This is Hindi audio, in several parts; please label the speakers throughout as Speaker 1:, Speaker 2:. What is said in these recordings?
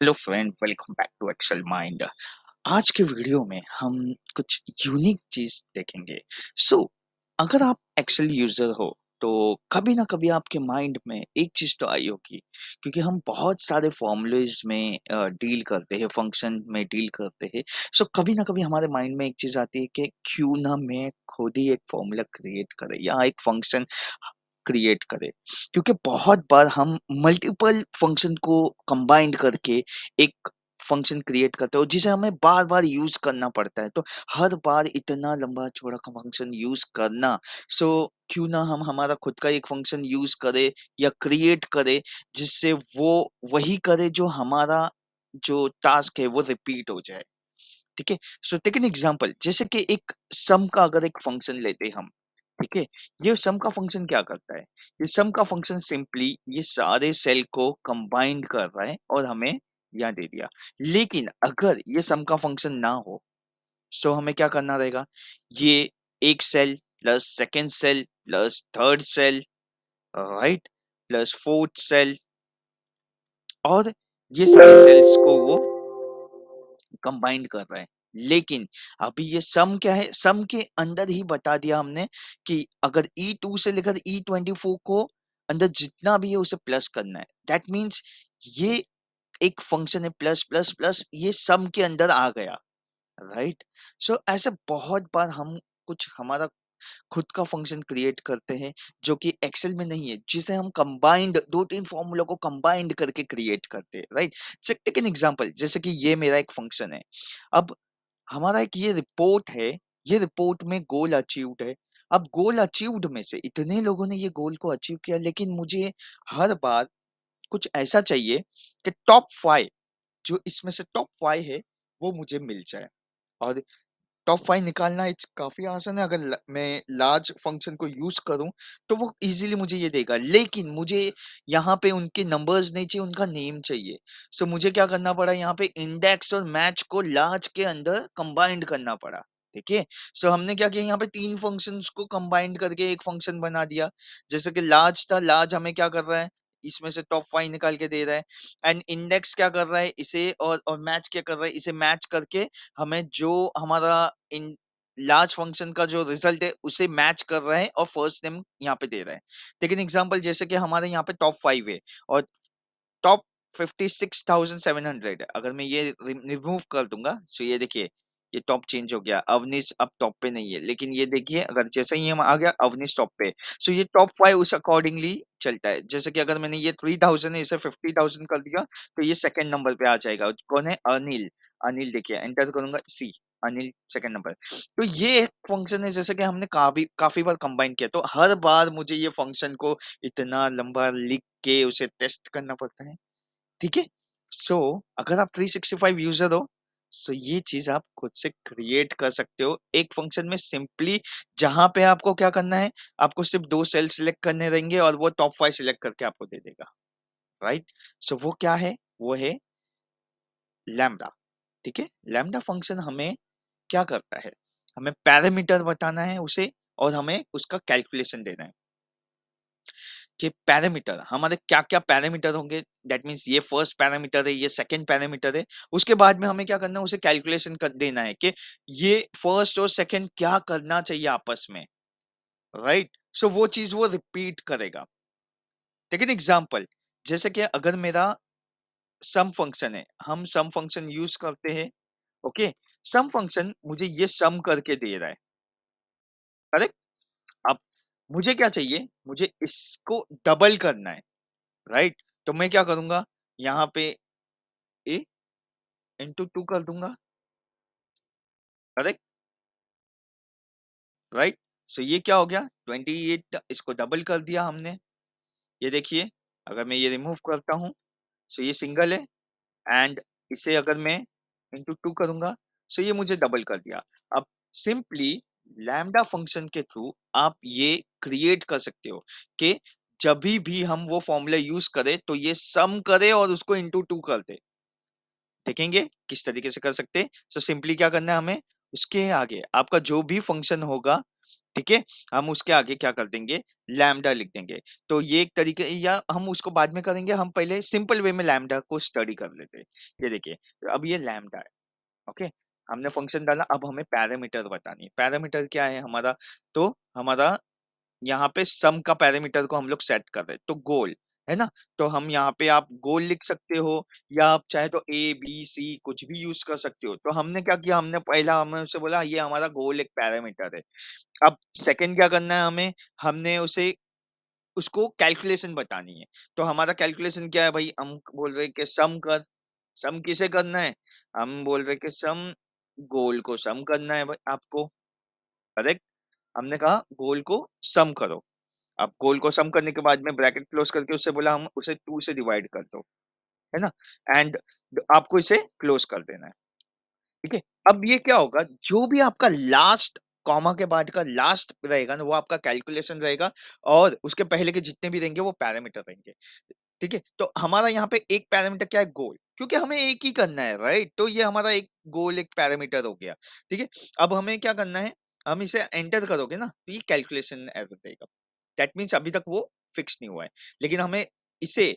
Speaker 1: Hello friend, welcome back to Excel Mind. आज के वीडियो में हम कुछ यूनिक चीज देखेंगे। सो अगर आप एक्सेल यूजर हो तो कभी ना कभी आपके माइंड में एक चीज तो आई होगी, क्योंकि हम बहुत सारे फॉर्मूलेज में डील करते हैं, फंक्शन में डील करते हैं। सो कभी ना कभी हमारे माइंड में एक चीज आती है कि क्यों ना मैं खुद ही एक फॉर्मूला क्रिएट करे या एक फंक्शन क्रिएट करे, क्योंकि बहुत बार हम मल्टीपल फंक्शन को कंबाइंड करके एक फंक्शन क्रिएट करते हो जिसे हमें बार बार यूज करना पड़ता है। तो हर बार इतना लंबा चौड़ा का फंक्शन यूज करना, सो क्यों ना हम हमारा खुद का एक फंक्शन यूज करे या क्रिएट करे, जिससे वो वही करे जो हमारा जो टास्क है वो रिपीट हो जाए। ठीक है। सो टेक एन एग्जांपल, जैसे कि एक सम का अगर एक फंक्शन लेते हैं हम। ठीक है। ये सम का फंक्शन क्या करता है? ये सम का फंक्शन सिंपली ये सारे सेल को कंबाइंड कर रहा है और हमें यहाँ दे दिया। लेकिन अगर ये सम का फंक्शन ना हो, सो हमें क्या करना रहेगा? ये एक cell plus second cell plus third cell, right, plus fourth cell, और ये सारे सेल्स को वो कंबाइंड कर रहा है। लेकिन अभी ये सम क्या है? सम के अंदर ही बता दिया हमने कि अगर E2 से लेकर E24 को अंदर जितना भी है उसे प्लस करना है। दैट मीन्स ये एक फंक्शन है, प्लस प्लस प्लस, ये सम के अंदर आ गया। राइट। सो ऐसे बहुत बार हम कुछ हमारा खुद का फंक्शन क्रिएट करते हैं जो कि एक्सेल में नहीं है, जिसे हम कंबाइंड दो तीन फॉर्मूला को कंबाइंड करके क्रिएट करते हैं। राइट। टेक एन एग्जांपल, जैसे कि ये मेरा एक फंक्शन है। अब हमारा एक ये रिपोर्ट है, ये रिपोर्ट में गोल अचीव्ड है। अब गोल अचीव्ड में से इतने लोगों ने ये गोल को अचीव किया, लेकिन मुझे हर बार कुछ ऐसा चाहिए कि टॉप 5, जो इसमें से टॉप 5 है वो मुझे मिल जाए। और टॉप 5 निकालना इट्स काफ़ी आसान है। अगर मैं लार्ज फंक्शन को यूज़ करूँ तो वो इज़िली मुझे ये देगा। लेकिन मुझे यहाँ पे उनके नंबर्स नहीं चाहिए, उनका नेम चाहिए। सो मुझे क्या करना पड़ा? यहाँ पे इंडेक्स और मैच को लार्ज के अंदर कंबाइंड करना पड़ा। ठीक है। सो हमने क्या किया? यहाँ पे 3 फंक्शंस को कंबाइंड करके एक फंक्शन बना दिया। जैसे कि लार्ज था, लार्ज हमें क्या कर रहा है? इसमें से टॉप 5 निकाल के दे रहा है। एंड इंडेक्स क्या कर रहा है? इसे, और मैच क्या कर रहा है? इसे मैच करके हमें जो हमारा इन लार्ज फंक्शन का जो रिजल्ट है उसे मैच कर रहा है और फर्स्ट नेम यहाँ पे दे रहा है। लेकिन एग्जांपल, जैसे कि हमारे यहाँ पे टॉप 5 है और टॉप 56,700 है। अगर मैं ये रिमूव कर दूंगा, सो ये देखिए, ये टॉप चेंज हो गया। अवनीश अब टॉप पे नहीं है, लेकिन ये देखिए, अगर जैसे ही हम आ गया अवनीश टॉप पे, सो ये टॉप 5 उस अकॉर्डिंगली चलता है। जैसे कि अगर मैंने ये 3000 है, इसे 50,000 कर दिया, तो ये सेकंड नंबर पे आ जाएगा। कौन है? अनिल। अनिल देखिए, एंटर करूंगा सी, अनिल सेकंड नंबर। तो ये एक फंक्शन है जैसे कि हमने काफी काफी बार कंबाइन किया, तो हर बार मुझे ये फंक्शन को इतना लंबा लिख के उसे टेस्ट करना पड़ता है। ठीक है। सो अगर आप 365 यूजर हो, सो ये चीज आप खुद से क्रिएट कर सकते हो एक फंक्शन में सिंपली, जहां पे आपको क्या करना है? आपको सिर्फ 2 सेल सिलेक्ट करने रहेंगे और वो टॉप 5 सिलेक्ट करके आपको दे देगा। राइट। सो वो क्या है? वो है लैम्बडा। ठीक है। लैम्बडा फंक्शन हमें क्या करता है? हमें पैरामीटर बताना है उसे, और हमें उसका कैलकुलेशन देना है कि पैरामीटर हमारे क्या-क्या पैरामीटर होंगे। दैट मीन्स ये फर्स्ट पैरामीटर है, ये सेकंड पैरामीटर है। उसके बाद में हमें क्या करना है? उसे कैलकुलेशन कर देना है कि ये फर्स्ट और सेकंड क्या करना चाहिए आपस में। राइट। सो वो चीज वो रिपीट करेगा। टेक एन एग्जांपल, जैसे कि अगर मेरा सम फंक्शन है, हम सम फंक्शन यूज करते हैं। ओके। सम फंक्शन मुझे ये सम करके दे रहा है, करेक्ट। अब मुझे क्या चाहिए? मुझे इसको डबल करना है। राइट। तो मैं क्या करूंगा? यहाँ पे ए इंटू 2 कर दूंगा, करेक्ट, राइट। सो ये क्या हो गया? 28, इसको डबल कर दिया हमने। ये देखिए, अगर मैं ये रिमूव करता हूँ, सो ये सिंगल है। एंड इसे अगर मैं इंटू 2 करूंगा, सो ये मुझे डबल कर दिया। अब सिंपली लैम्डा फंक्शन के थ्रू आप ये क्रिएट कर सकते हो कि जब भी हम वो फॉर्मूला यूज करें तो ये सम करे और उसको इंटू 2 कर दे। देखेंगे किस तरीके से कर सकते हैं। सो सिंपली क्या करना है हमें? उसके आगे आपका जो भी फंक्शन होगा, ठीक है? हम उसके आगे क्या कर देंगे, लैम्ब्डा लिख देंगे। तो ये एक तरीके या हम उसको बाद में करेंगे, हम पहले सिंपल वे में लैम्ब्डा को स्टडी कर लेते हैं। ये देखिए, अब ये लैम्ब्डा है, ओके? हमने फंक्शन डाला, अब हमें पैरामीटर बतानी है। पैरामीटर क्या है हमारा? तो हमारा यहाँ पे सम का पैरामीटर को हम लोग सेट कर रहे हैं, तो गोल, है ना? तो हम यहाँ पे आप गोल लिख सकते हो या आप चाहे तो ए, बी, सी कुछ भी यूज़ कर सकते हो। तो हमने क्या किया, हमने पहला हमें उसे बोला ये हमारा गोल एक पैरामीटर है। अब सेकंड क्या करना है हमें, हमने उसे उसको कैलकुलेशन बतानी है। तो हमारा कैलकुलेशन क्या है भाई, हम बोल रहे हैं कि सम कर, सम किसे करना है? हम बोल रहे हैं कि सम गोल को सम करना है भाई आपको, करेक्ट? हमने कहा गोल को सम करो। अब गोल को सम करने के बाद में ब्रैकेट क्लोज करके उससे बोला हम उसे 2 से डिवाइड कर दो, है ना? एंड आपको इसे क्लोज कर देना है। ठीक है? अब ये क्या होगा, जो भी आपका लास्ट कॉमा के बाद का लास्ट रहेगा ना, वो आपका कैलकुलेशन रहेगा और उसके पहले के जितने भी रहेंगे वो पैरामीटर रहेंगे। ठीक है? तो हमारा यहाँ पे एक पैरामीटर क्या है, गोल, क्योंकि हमें एक ही करना है, राइट? तो ये हमारा एक गोल एक पैरामीटर हो गया। ठीक है? अब हमें क्या करना है, हम इसे एंटर करोगे ना तो ये कैलकुलेशन एरर देगा। दैट मीन्स अभी तक वो फिक्स नहीं हुआ है, लेकिन हमें इसे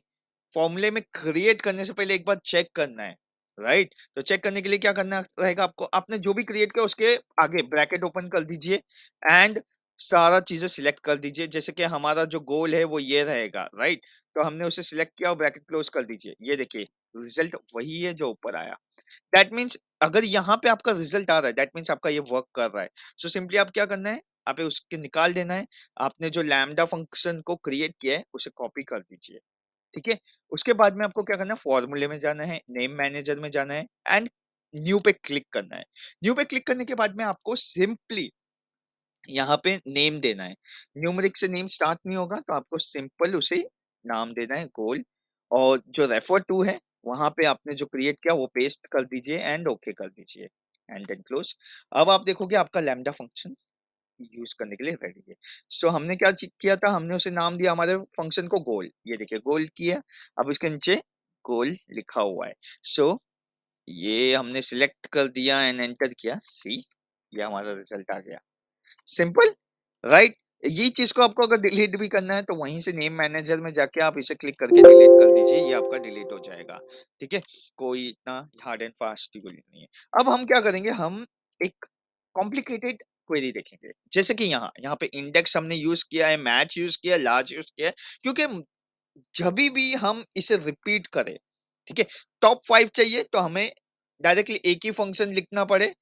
Speaker 1: फॉर्मूले में क्रिएट करने से पहले एक बार चेक करना है, राइट? तो चेक करने के लिए क्या करना रहेगा आपको, आपने जो भी क्रिएट किया उसके आगे ब्रैकेट ओपन कर दीजिए एंड सारा चीजें सिलेक्ट कर दीजिए। जैसे कि हमारा जो गोल है वो ये रहेगा, राइट? तो हमने उसे सिलेक्ट किया और ब्रैकेट क्लोज कर दीजिए। ये देखिए, रिजल्ट वही है जो ऊपर आया। दैट मीन्स अगर यहाँ पे आपका रिजल्ट आ रहा है, दैट मीन्स आपका ये वर्क कर रहा है। सो सिंपली आप क्या करना है, आप उसके निकाल देना है। आपने जो लैम्डा फंक्शन को क्रिएट किया है उसे कॉपी कर दीजिए। ठीक है? उसके बाद में आपको क्या करना है, फॉर्मूले में जाना है, नेम मैनेजर में जाना है एंड न्यू पे क्लिक करना है। न्यू पे क्लिक करने के बाद में आपको सिंपली यहाँ पे नेम देना है। न्यूमेरिक से नेम स्टार्ट नहीं होगा तो आपको सिंपल उसे नाम देना है गोल, और जो रेफर टू है वहां पे आपने जो क्रिएट किया वो पेस्ट कर दीजिए एंड ओके कर दीजिए एंड देन क्लोज। अब आप देखोगे आपका लैम्डा फंक्शन यूज करने के लिए रेडी है। सो हमने क्या किया था, हमने उसे नाम दिया हमारे फंक्शन को गोल। ये देखिए गोल किया, अब इसके नीचे गोल लिखा हुआ है। सो ये हमने सिलेक्ट कर दिया एंड एंटर किया, सी ये हमारा रिजल्ट आ गया। Simple, right? ये चीज को आपको अगर डिलीट भी करना है तो वहीं से नेम मैनेजर में जाके आप इसे क्लिक करके डिलीट कर दीजिए, ये आपका डिलीट हो जाएगा। ठीक है? कोई इतना हार्ड एंड फास्ट डिलीट नहीं है। अब हम क्या करेंगे, हम एक कॉम्प्लिकेटेड क्वेरी देखेंगे। जैसे कि यहाँ यहाँ पे इंडेक्स हमने यूज किया है, मैच यूज किया है, लार्ज यूज किया है, क्योंकि जभी भी हम इसे रिपीट करें, ठीक है, टॉप 5 चाहिए तो हमें डायरेक्टली एक ही फंक्शन लिखना पड़े,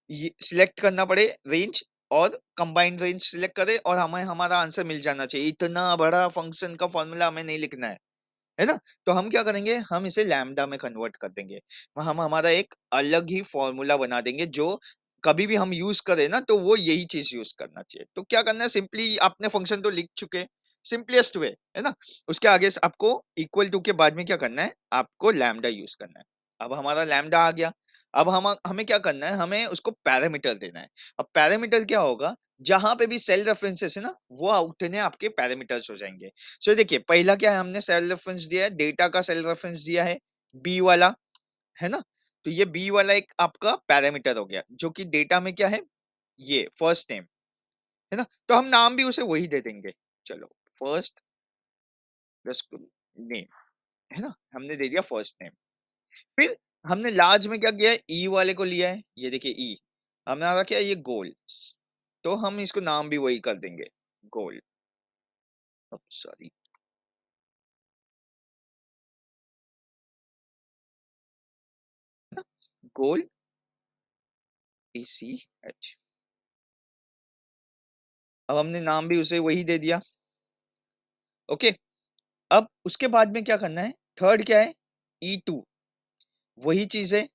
Speaker 1: ये सिलेक्ट करना पड़े रेंज और कंबाइंड रेंज सिलेक्ट करें और हमें हमारा आंसर मिल जाना चाहिए। इतना बड़ा फंक्शन का फॉर्मूला हमें नहीं लिखना है ना? तो हम क्या करेंगे, हम इसे लैम्ब्डा में कन्वर्ट कर देंगे। हम हमारा एक अलग ही फॉर्मूला बना देंगे जो कभी भी हम यूज करें ना तो वो यही चीज यूज करना चाहिए। तो क्या करना है, सिंपली आपने फंक्शन तो लिख चुके, सिंपलेस्ट वे है ना? उसके आगे से आपको इक्वल टू के बाद में क्या करना है, आपको लैम्ब्डा यूज करना है। अब हमारा लैम्ब्डा आ गया। अब हम हमें क्या करना है, हमें उसको पैरामीटर देना है। अब पैरामीटर क्या होगा, जहां पे भी सेल रेफरेंसेस है ना वो उतने आपके पैरामीटर्स हो जाएंगे। सो देखिए पहला क्या है, हमने सेल रेफरेंस दिया है, डेटा का सेल रेफरेंस दिया है बी वाला, है ना? तो ये बी वाला एक आपका पैरामीटर हो गया जो कि डेटा में क्या है, ये फर्स्ट नेम, है ना? तो हम नाम भी उसे वही दे देंगे। चलो, फर्स्ट नेम, है ना? हमने दे दिया फर्स्ट नेम। फिर हमने लार्ज में क्या किया है, ई वाले को लिया है, ये देखिए ई, हमारा क्या है, ये गोल। तो हम इसको नाम भी वही कर देंगे, गोल। सॉरी, गोल ए सी एच। अब हमने नाम भी उसे वही दे दिया। ओके, अब उसके बाद में क्या करना है, थर्ड क्या है, ई टू, वही चीज है।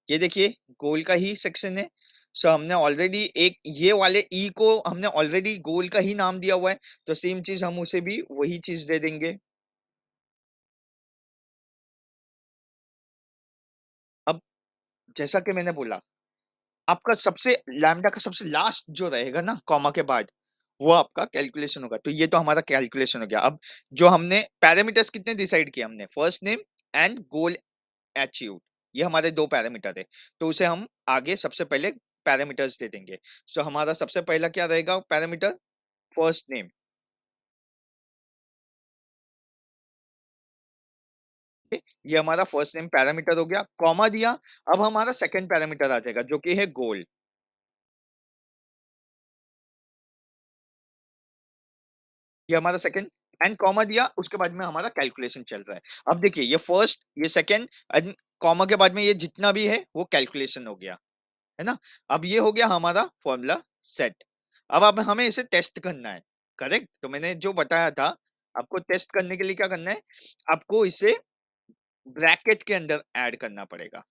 Speaker 1: ये देखिए गोल का ही सेक्शन है। सो हमने ऑलरेडी एक ये वाले ई को हमने ऑलरेडी गोल का ही नाम दिया हुआ है, तो सेम चीज हम उसे भी वही चीज दे देंगे। अब जैसा कि मैंने बोला, आपका सबसे लैम्ब्डा का सबसे लास्ट जो रहेगा ना कॉमा के बाद, वो आपका कैलकुलेशन होगा। तो ये तो हमारा कैलकुलेशन हो गया। अब जो हमने पैरामीटर्स कितने डिसाइड किए, हमने first name and goal achieved, ये हमारे दो पैरामीटर है। तो उसे हम आगे सबसे पहले पैरामीटर्स दे देंगे। सो हमारा सबसे पहला क्या रहेगा पैरामीटर, फर्स्ट नेम। ये हमारा फर्स्ट नेम पैरामीटर हो गया, कॉमा दिया। अब हमारा सेकंड पैरामीटर आ जाएगा जो कि है गोल। ये हमारा सेकंड, एंड कॉमा दिया, उसके बाद में हमारा कैलकुलेशन चल रहा है। अब देखिए ये फर्स्ट, ये सेकंड, एंड कॉमा के बाद में ये जितना भी है वो कैलकुलेशन हो गया, है ना। अब ये हो गया हमारा फॉर्मूला सेट। अब हमें इसे टेस्ट करना है, करेक्ट। तो मैंने जो बताया था, आपको टेस्ट करने के लिए क्या करना है, आपको इसे ब्रैकेट के अंदर ऐड करना पड़ेगा,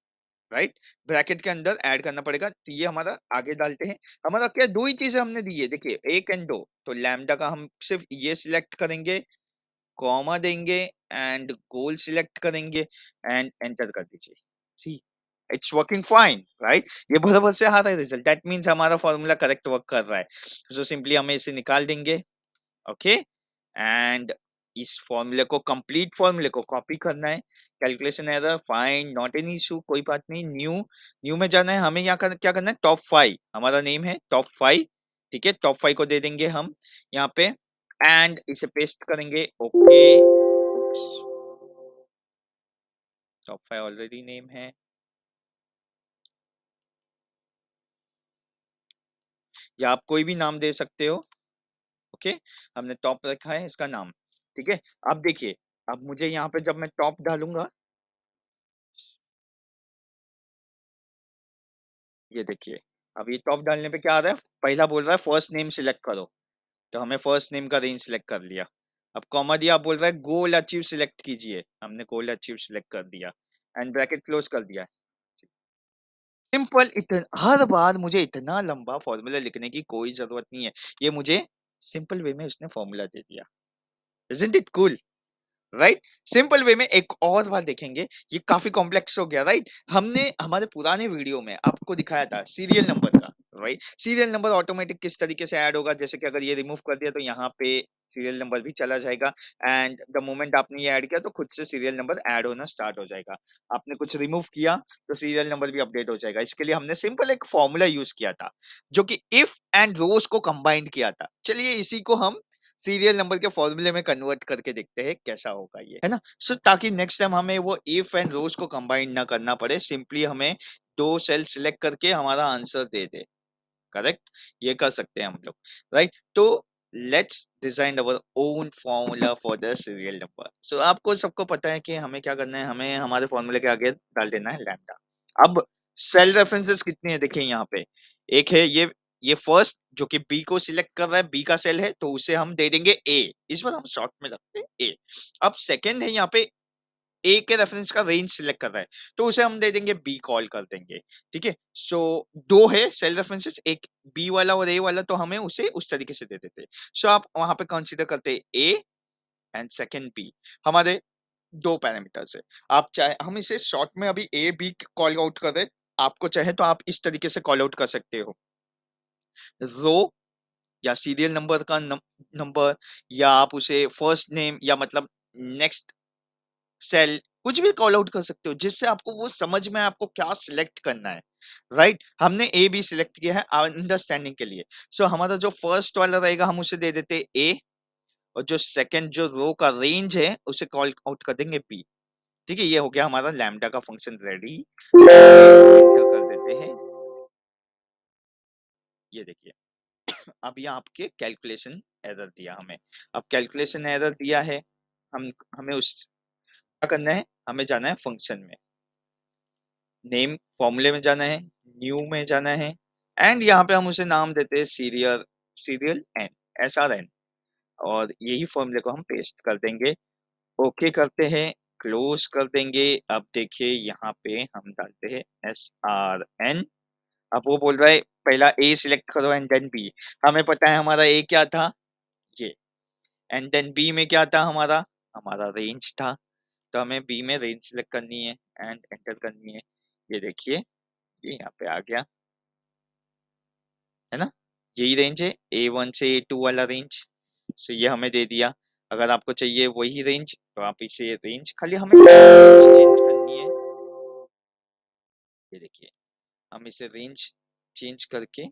Speaker 1: राइट। ब्रैकेट के अंदर ऐड करना पड़ेगा। तो ये हमारा आगे डालते हैं। हमारा क्या दो ही चीजें हमने दी है, देखिए एक एंड दो। तो लैम्डा का हम सिर्फ ये सिलेक्ट करेंगे, कॉमा देंगे, एंड गोल सिलेक्ट करेंगे, एंड एंटर कर दीजिए। सी, इट्स वर्किंग फाइन, राइट। ये बराबर से आ रहा है रिजल्ट, दैट मीन्स हमारा फॉर्मूला करेक्ट वर्क कर रहा है। सो सिंपली हमें इसे निकाल देंगे, ओके। एंड इस फॉर्मूले को, कंप्लीट फॉर्मूले को कॉपी करना है। Calculation error fine, not an issue, कोई बात नहीं। न्यू, न्यू में जाना है हमें। यहाँ क्या करना है, टॉप 5, हमारा नेम है टॉप 5, ठीक है। टॉप 5 को दे देंगे हम यहाँ पे, एंड इसे पेस्ट करेंगे, ओके। टॉप 5 ऑलरेडी नेम है, या आप कोई भी नाम दे सकते हो, ओके। हमने टॉप रखा है इसका नाम, ठीक है। अब देखिए, अब मुझे यहाँ पे जब मैं टॉप डालूंगा, ये देखिए, अब ये टॉप डालने पे क्या आ रहा है, पहला बोल रहा है फर्स्ट नेम सिलेक्ट करो। तो हमें फर्स्ट नेम का रेंज सिलेक्ट कर लिया। अब कॉमा दिया, आप बोल रहा है गोल अचीव सिलेक्ट कीजिए, हमने गोल अचीव सिलेक्ट कर दिया, एंड ब्रैकेट क्लोज कर दिया। सिंपल। इतना हर बार मुझे इतना लंबा फॉर्मूला लिखने की कोई जरूरत नहीं है, ये मुझे सिंपल वे में उसने फॉर्मूला दे दिया। Isn't it cool? Right. Simple way में एक और बात देखेंगे, ये काफी कॉम्प्लेक्स हो गया, राइट। हमने हमारे पुराने वीडियो में आपको दिखाया था सीरियल नंबर का, राइट। सीरियल नंबर ऑटोमेटिक किस तरीके से ऐड होगा, जैसे कि अगर ये रिमूव कर दिया तो यहाँ पे सीरियल नंबर भी चला जाएगा, एंड द मोमेंट आपने ये ऐड किया तो खुद से सीरियल नंबर ऐड होना स्टार्ट हो जाएगा। आपने कुछ रिमूव किया तो सीरियल नंबर भी अपडेट हो जाएगा। इसके लिए हमने सिंपल एक फॉर्मूला यूज किया था, जो कि इफ एंड रोज को कंबाइंड किया था। चलिए इसी को हम सीरियल नंबर के फॉर्मूले में कन्वर्ट करके देखते हैं कैसा होगा ये, है ना। सो ताकि नेक्स्ट टाइम हमें वो इफ एंड रोज को कंबाइन ना करना पड़े, सिंपली हमें दो सेल सिलेक्ट करके हमारा आंसर दे दे, करेक्ट। ये कर सकते हैं हम लोग, राइट। तो let's design our own formula for the serial number. So आपको सबको पता है कि हमें क्या करना है, हमें हमारे फॉर्मूले के आगे डाल देना है लैम्डा। अब सेल रेफरेंसेस कितने हैं देखिए यहाँ पे, एक है ये फर्स्ट जो कि बी को सिलेक्ट कर रहा है, बी का सेल है, तो उसे हम दे देंगे ए। इस बार हम शॉर्ट में रखते हैं ए। अब सेकंड है यहाँ पे, ए के रेफरेंस का रेंज सिलेक्ट कर रहा है, तो उसे हम दे देंगे बी, कॉल कर देंगे, ठीक है। सो दो है सेल रेफरेंसेस, एक बी वाला और ए वाला, तो हमें उसे उस तरीके से दे देते। सो आप वहां पे कंसीडर करते ए एंड सेकंड बी, हमारे दो पैरामीटर्स है। आप चाहे हम इसे शॉर्ट में अभी ए बी कॉल आउट कर रहे, आपको चाहे तो आप इस तरीके से कॉल आउट कर सकते हो, रो या सीरियल नंबर का नंबर, या आप उसे फर्स्ट नेम, या मतलब नेक्स्ट सेल, कुछ भी कॉल आउट कर सकते हो, जिससे आपको वो समझ में आए आपको क्या सिलेक्ट करना है, राइट। हमने ए बी सिलेक्ट किया है अंडरस्टैंडिंग के लिए। सो हमारा जो फर्स्ट वाला रहेगा हम उसे दे देते ए, और जो सेकंड जो रो का रेंज है उसे कॉल आउट कर देंगे बी, ठीक है। ये हो गया हमारा लैम्डा का फंक्शन रेडी, एंटर कर देते हैं। ये देखिए, अब यहाँ आपके कैलकुलेशन एरर दिया हमें। अब कैलकुलेशन एरर दिया है, हम हमें उस क्या करना है, हमें जाना है फंक्शन में, नेम फॉर्मूले में जाना है, न्यू में जाना है, एंड यहाँ पे हम उसे नाम देते हैं सीरियल, सीरियल एन, SRN, और यही फॉर्मूले को हम पेस्ट कर देंगे, ओके करते हैं, क्लोज कर देंगे। अब देखिए यहाँ पे हम डालते हैं SRN। अब वो बोल रहा है पहला ए सिलेक्ट करो एंड देन बी। हमें पता है हमारा ए क्या था, ये, एंड देन बी में क्या था हमारा, हमारा रेंज था। तो हमें बी में रेंज सिलेक्ट करनी है एंड एंटर करनी है। ये देखिए, ये यहाँ पे आ गया, है ना। यही रेंज है A1 से A2 वाला रेंज, सो ये हमें दे दिया। अगर आपको चाहिए वही रेंज तो आप इसे रेंज, खाली हमें चेंज करनी है। ये देखिए, हम इसे रेंज चेंज करके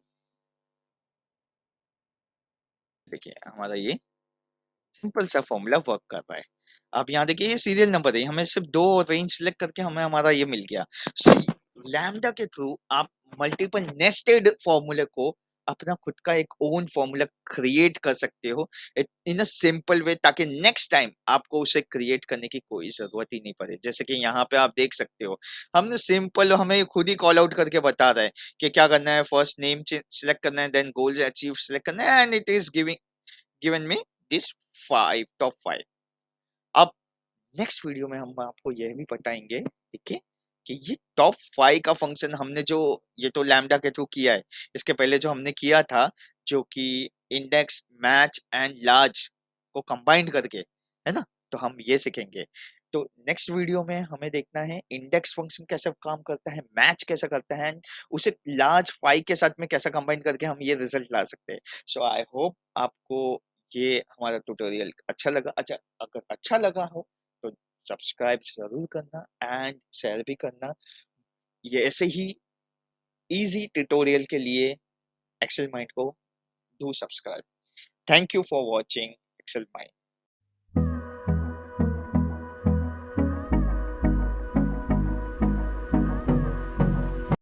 Speaker 1: देखिए हमारा ये सिंपल सा फॉर्मूला वर्क कर रहा है। आप यहाँ देखिए ये सीरियल नंबर है, हमें सिर्फ 2 रेंज सेलेक्ट करके हमें हमारा ये मिल गया। सो लैम्बडा के थ्रू आप मल्टीपल नेस्टेड फॉर्मूले को अपना खुद का एक ओन फॉर्मूला क्रिएट कर सकते हो इन अ सिंपल वे, ताकि नेक्स्ट टाइम आपको उसे क्रिएट करने की कोई जरूरत ही नहीं पड़े। जैसे कि यहाँ पे आप देख सकते हो, हमने सिंपल हमें खुद ही कॉल आउट करके बता रहा है कि क्या करना है। फर्स्ट नेम सिलेक्ट करना है, देन गोल्स अचीव सिलेक्ट करना है, and it is given me this 5 top 5। अब नेक्स्ट वीडियो में हम आपको यह भी बताएंगे, ठीक है, कि ये टॉप 5 का फंक्शन हमने जो ये तो लैम्बडा के थ्रू किया है, इसके पहले जो हमने किया था जो कि इंडेक्स मैच एंड लार्ज को कंबाइन करके, है ना, तो हम ये सीखेंगे। तो नेक्स्ट वीडियो में हमें देखना है इंडेक्स फंक्शन कैसे काम करता है, मैच कैसे करता है, and उसे लार्ज 5 के साथ में कैसे कंबाइन करके हम ये रिजल्ट ला सकते हैं। सो आई होप आपको ये हमारा ट्यूटोरियल अच्छा लगा। अच्छा, अगर अच्छा लगा हो तो सब्सक्राइब जरूर करना एंड शेयर भी करना। ये ऐसे ही इजी ट्यूटोरियल के लिए एक्सेल माइंड को do subscribe. Thank you for watching Excel mind.